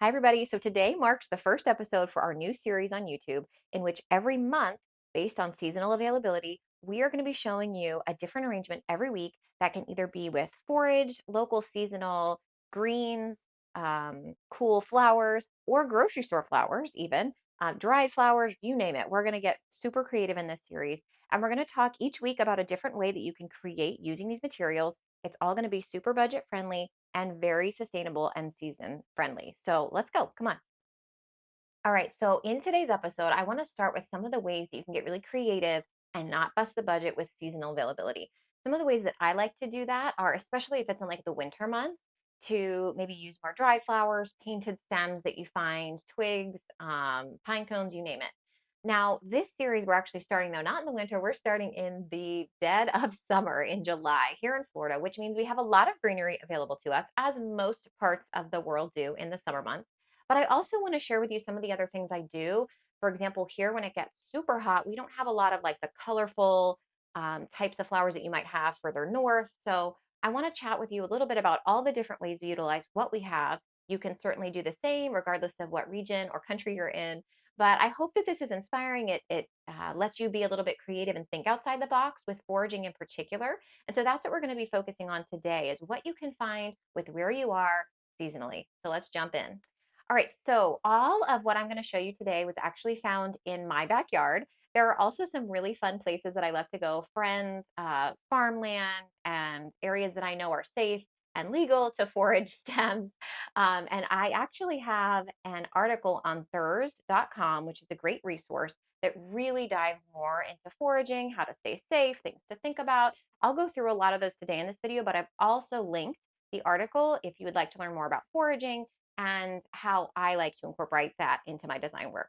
Hi, everybody. So today marks the first episode for our new series on YouTube, in which every month, based on seasonal availability, we are going to be showing you a different arrangement every week that can either be with forage, local seasonal greens, cool flowers, or grocery store flowers, even dried flowers, you name it. We're going to get super creative in this series, and we're going to talk each week about a different way that you can create using these materials. It's all going to be super budget friendly and very sustainable and season friendly. So let's go. Come on. All right. So in today's episode, I want to start with some of the ways that you can get really creative and not bust the budget with seasonal availability. Some of the ways that I like to do that are, especially if it's in like the winter months, to maybe use more dried flowers, painted stems that you find, twigs, pine cones, you name it. Now, this series we're actually starting though, not in the winter, we're starting in the dead of summer in July here in Florida, which means we have a lot of greenery available to us, as most parts of the world do in the summer months. But I also want to share with you some of the other things I do. For example, here when it gets super hot, we don't have a lot of like the colorful types of flowers that you might have further north. So I want to chat with you a little bit about all the different ways we utilize what we have. You can certainly do the same regardless of what region or country you're in. But I hope that this is inspiring. It lets you be a little bit creative and think outside the box with foraging in particular. And so that's what we're going to be focusing on today is what you can find with where you are seasonally. So let's jump in. All right, so all of what I'm going to show you today was actually found in my backyard. There are also some really fun places that I love to go, friends, farmland, and areas that I know are safe and legal to forage stems. And I actually have an article on Thursd.com, which is a great resource that really dives more into foraging, how to stay safe, things to think about. I'll go through a lot of those today in this video, but I've also linked the article if you would like to learn more about foraging and how I like to incorporate that into my design work.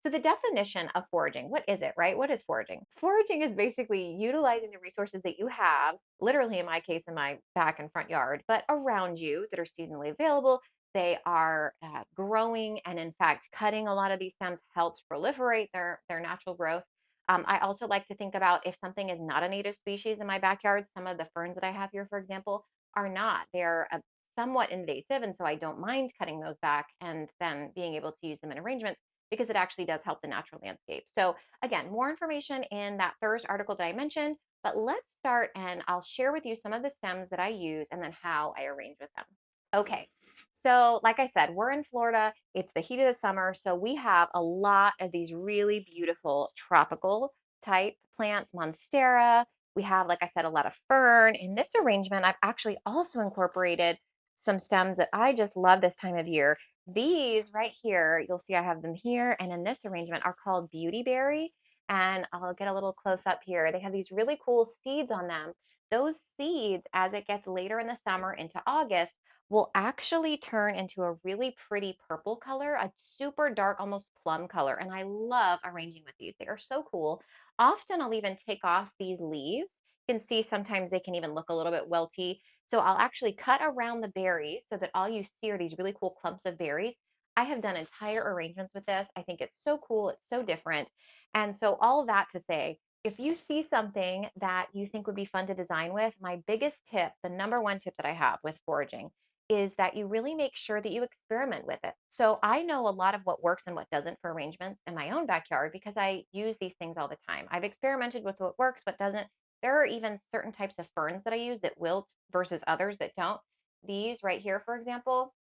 So, the definition of foraging, what is it, right? What is foraging? Foraging is basically utilizing the resources that you have, literally in my case, in my back and front yard, but around you that are seasonally available. They are growing, and in fact, cutting a lot of these stems helps proliferate their natural growth. I also like to think about if something is not a native species in my backyard. Some of the ferns that I have here, for example, are not. They're somewhat invasive, and so I don't mind cutting those back and then being able to use them in arrangements because it actually does help the natural landscape. So again, more information in that Thursd article that I mentioned, but let's start and I'll share with you some of the stems that I use and then how I arrange with them. Okay, so like I said, we're in Florida. It's the heat of the summer, so we have a lot of these really beautiful tropical type plants, monstera. We have, like I said, a lot of fern. In this arrangement, I've actually also incorporated some stems that I just love this time of year. These right here, you'll see I have them here and in this arrangement are called beautyberry. And I'll get a little close up here. They have these really cool seeds on them. Those seeds, as it gets later in the summer into August, will actually turn into a really pretty purple color, a super dark, almost plum color. And I love arranging with these. They are so cool. Often I'll even take off these leaves. You can see sometimes they can even look a little bit welty. So I'll actually cut around the berries so that all you see are these really cool clumps of berries. I have done entire arrangements with this. I think it's so cool. It's so different. And so all that to say, if you see something that you think would be fun to design with, my biggest tip, the number one tip that I have with foraging is that you really make sure that you experiment with it. So I know a lot of what works and what doesn't for arrangements in my own backyard because I use these things all the time. I've experimented with what works, what doesn't. There are even certain types of ferns that I use that wilt versus others that don't. These right here, for example,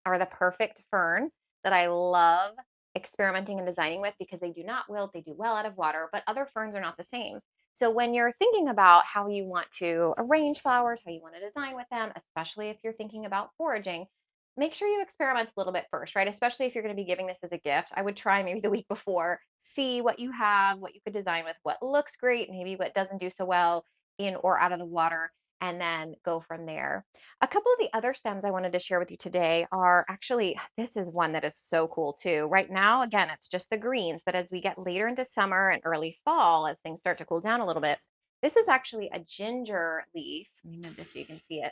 are the perfect fern that I love experimenting and designing with because they do not wilt, they do well out of water, but other ferns are not the same. So when you're thinking about how you want to arrange flowers, how you want to design with them, especially if you're thinking about foraging, make sure you experiment a little bit first, right? Especially if you're going to be giving this as a gift. I would try maybe the week before, see what you have, what you could design with, what looks great, maybe what doesn't do so well in or out of the water, and then go from there. A couple of the other stems I wanted to share with you today are actually, this is one that is so cool too. Right now, again, it's just the greens, but as we get later into summer and early fall, as things start to cool down a little bit, this is actually a ginger leaf. Let me move this so you can see it.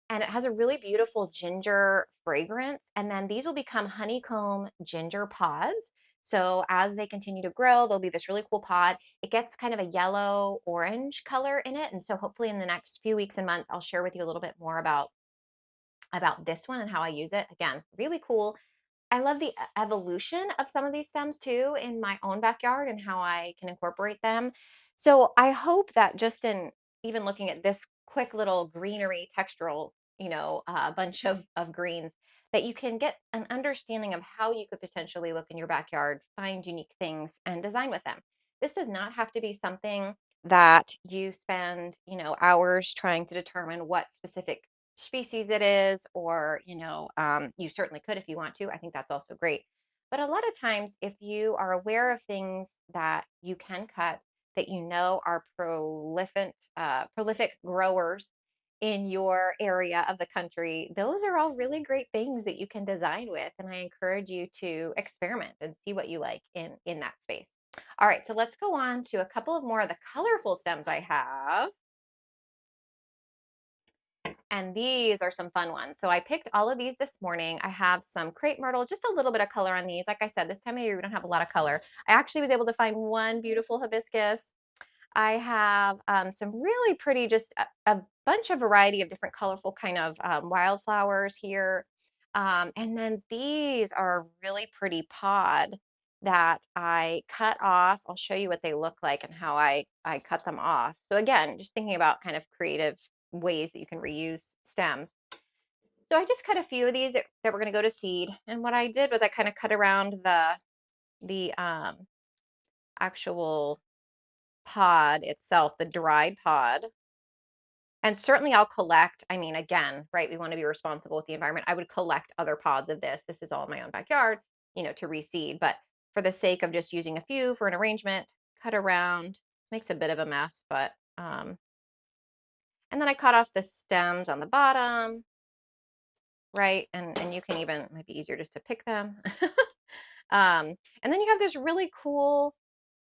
And it has a really beautiful ginger fragrance. And then these will become honeycomb ginger pods. So as they continue to grow, there'll be this really cool pod. It gets kind of a yellow orange color in it. And so hopefully in the next few weeks and months, I'll share with you a little bit more about about this one and how I use it. Again, really cool. I love the evolution of some of these stems too in my own backyard and how I can incorporate them. So I hope that just in even looking at this quick little greenery textural, bunch of greens, that you can get an understanding of how you could potentially look in your backyard, find unique things, and design with them. This does not have to be something that you spend, hours trying to determine what specific species it is, or you certainly could if you want to. I think that's also great. But a lot of times, if you are aware of things that you can cut that are prolific growers in your area of the country, those are all really great things that you can design with. And I encourage you to experiment and see what you like in that space. All right, so let's go on to a couple of more of the colorful stems I have. And these are some fun ones. So I picked all of these this morning. I have some crepe myrtle, just a little bit of color on these. Like I said, this time of year, we don't have a lot of color. I actually was able to find one beautiful hibiscus. I have some really pretty, just a bunch of variety of different colorful kind of wildflowers here. And then these are a really pretty pod that I cut off. I'll show you what they look like and how I cut them off. So again, just thinking about kind of creative ways that you can reuse stems. So I just cut a few of these that were going to go to seed. And what I did was I kind of cut around the actual pod itself, the dried pod. And certainly I'll collect, I mean, again, right, we want to be responsible with the environment. I would collect other pods of this. This is all in my own backyard, to reseed. But for the sake of just using a few for an arrangement, cut around. It makes a bit of a mess, but and then I cut off the stems on the bottom, right? And you can even, it might be easier just to pick them. And then you have this really cool,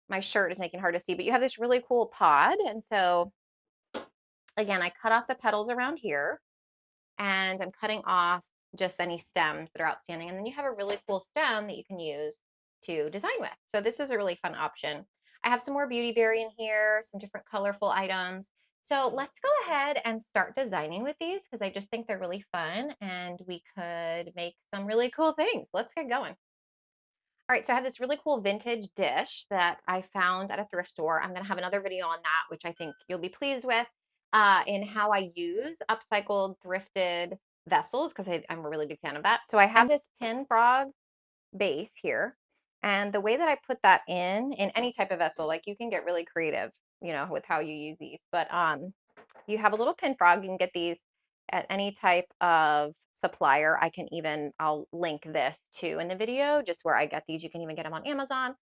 my shirt is making it hard to see, but you have this really cool pod. And so again, I cut off the petals around here, and I'm cutting off just any stems that are outstanding. And then you have a really cool stem that you can use to design with. So this is a really fun option. I have some more beauty berry in here, some different colorful items. So let's go ahead and start designing with these because I just think they're really fun and we could make some really cool things. Let's get going. All right, so I have this really cool vintage dish that I found at a thrift store. I'm going to have another video on that, which I think you'll be pleased with, in how I use upcycled, thrifted vessels, because I'm a really big fan of that. So I have this pin frog base here, and the way that I put that in any type of vessel, like you can get really creative, with how you use these, but you have a little pin frog. You can get these at any type of supplier. I'll link this too in the video, just where I get these. You can even get them on Amazon.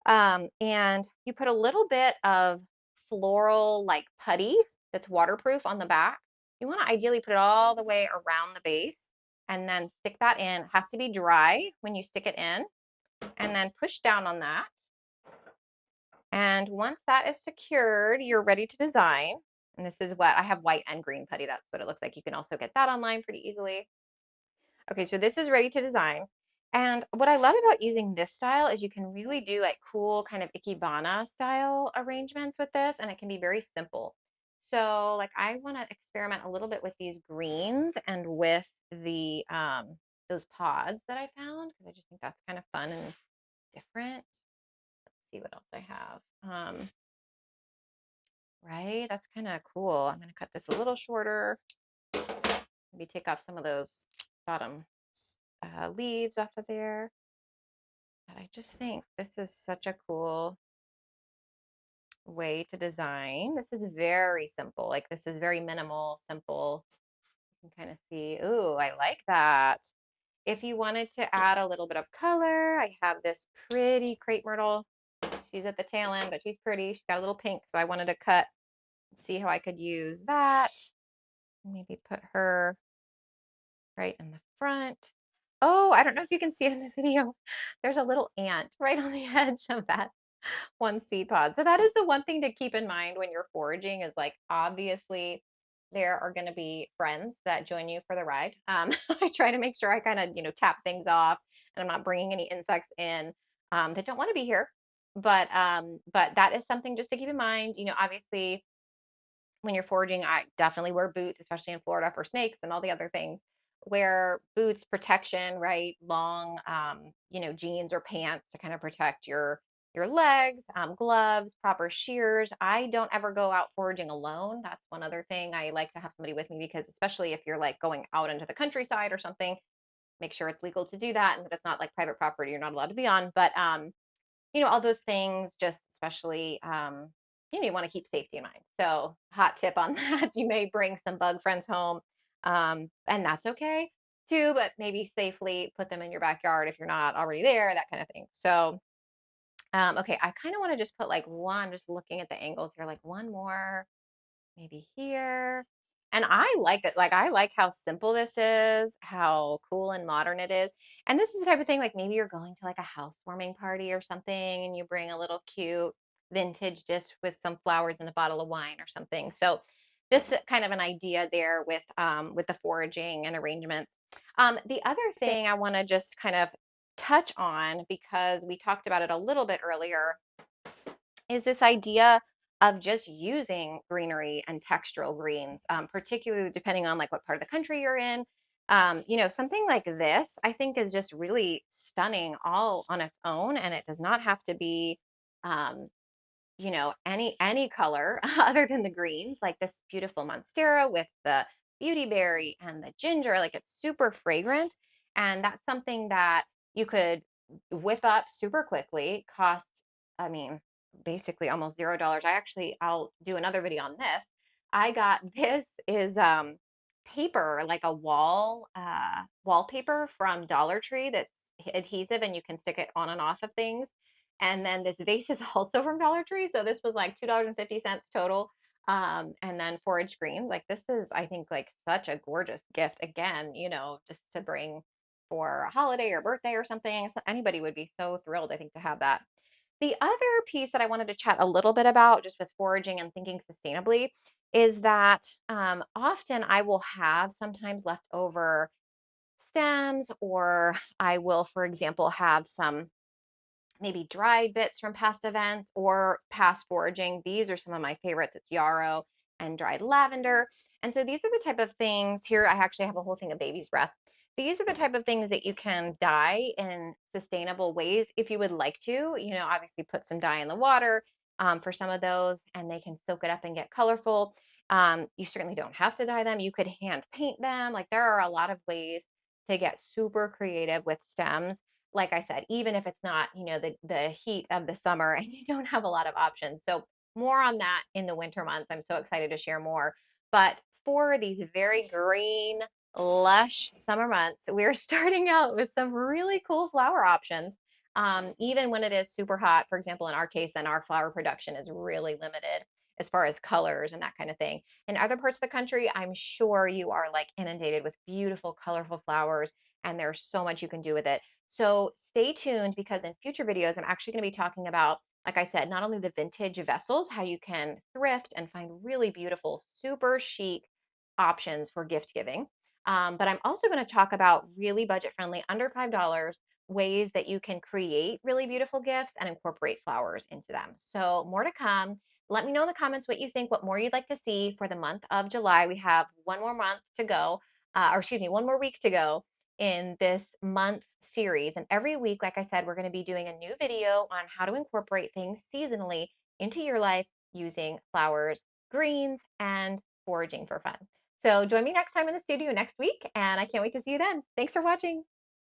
And you put a little bit of floral like putty that's waterproof on the back. You want to ideally put it all the way around the base and then stick that in. It has to be dry when you stick it in, and then push down on that. And once that is secured, you're ready to design. And this is what I have, white and green putty. That's what it looks like. You can also get that online pretty easily. Okay, so this is ready to design. And what I love about using this style is you can really do like cool kind of Ikebana style arrangements with this, and it can be very simple. So like I want to experiment a little bit with these greens and with the those pods that I found, because I just think that's kind of fun and different. Let's see what else I have. Right, that's kind of cool. I'm going to cut this a little shorter. Maybe take off some of those bottom leaves off of there. But I just think this is such a cool way to design. This is very simple. Like this is very minimal, simple. You can kind of see, ooh, I like that. If you wanted to add a little bit of color, I have this pretty crepe myrtle. She's at the tail end, but she's pretty. She's got a little pink, so I wanted to cut, see how I could use that. Maybe put her right in the front. Oh, I don't know if you can see it in the video. There's a little ant right on the edge of that one seed pod. So that is the one thing to keep in mind when you're foraging, is like, obviously there are going to be friends that join you for the ride. I try to make sure I kind of, tap things off, and I'm not bringing any insects in that don't want to be here. But that is something just to keep in mind. Obviously when you're foraging, I definitely wear boots, especially in Florida, for snakes and all the other things. wear boots, protection, right? Long, jeans or pants to kind of protect your legs, gloves, proper shears. I don't ever go out foraging alone. That's one other thing. I like to have somebody with me because especially if you're like going out into the countryside or something, make sure it's legal to do that and that it's not like private property you're not allowed to be on. But all those things, just especially, you want to keep safety in mind. So, hot tip on that, you may bring some bug friends home, and that's okay too, but maybe safely put them in your backyard if you're not already there, that kind of thing. So, okay, I kind of want to just put like one, just looking at the angles here, like one more maybe here. And I like it. Like, I like how simple this is, how cool and modern it is. And this is the type of thing, like maybe you're going to like a housewarming party or something, and you bring a little cute vintage dish with some flowers and a bottle of wine or something. So just kind of an idea there with the foraging and arrangements. The other thing I want to just kind of touch on, because we talked about it a little bit earlier, is this idea of just using greenery and textural greens, particularly depending on like what part of the country you're in. Something like this, I think, is just really stunning all on its own, and it does not have to be, um, any color other than the greens, like this beautiful monstera with the beautyberry and the ginger. Like, it's super fragrant, and that's something that you could whip up super quickly. Costs, I mean, basically almost $0. I'll do another video on this. I got this is paper, like a wallpaper from Dollar Tree that's adhesive and you can stick it on and off of things. And then this vase is also from Dollar Tree. So this was like $2.50 total. And then forage green. Like, this is, I think, like such a gorgeous gift. Again, just to bring for a holiday or birthday or something. So anybody would be so thrilled, I think, to have that. The other piece that I wanted to chat a little bit about, just with foraging and thinking sustainably, is that often I will have sometimes leftover stems, or I will, for example, have some maybe dried bits from past events or past foraging. These are some of my favorites. It's yarrow and dried lavender. And so these are the type of things here. I actually have a whole thing of baby's breath. These are the type of things that you can dye in sustainable ways if you would like to. Obviously put some dye in the water for some of those, and they can soak it up and get colorful. You certainly don't have to dye them. You could hand paint them. Like, there are a lot of ways to get super creative with stems, like I said, even if it's not, the heat of the summer and you don't have a lot of options. So more on that in the winter months. I'm so excited to share more. But for these very green, lush summer months, we're starting out with some really cool flower options. Even when it is super hot, for example, in our case, then our flower production is really limited as far as colors and that kind of thing. In other parts of the country, I'm sure you are like inundated with beautiful, colorful flowers, and there's so much you can do with it. So stay tuned, because in future videos, I'm actually going to be talking about, like I said, not only the vintage vessels, how you can thrift and find really beautiful, super chic options for gift giving. But I'm also going to talk about really budget friendly, under $5 ways that you can create really beautiful gifts and incorporate flowers into them. So more to come. Let me know in the comments what you think, what more you'd like to see for the month of July. We have one more month to go, or excuse me, one more week to go in this month series. And every week, like I said, we're going to be doing a new video on how to incorporate things seasonally into your life using flowers, greens, and foraging for fun. So join me next time in the studio next week, and I can't wait to see you then. Thanks for watching.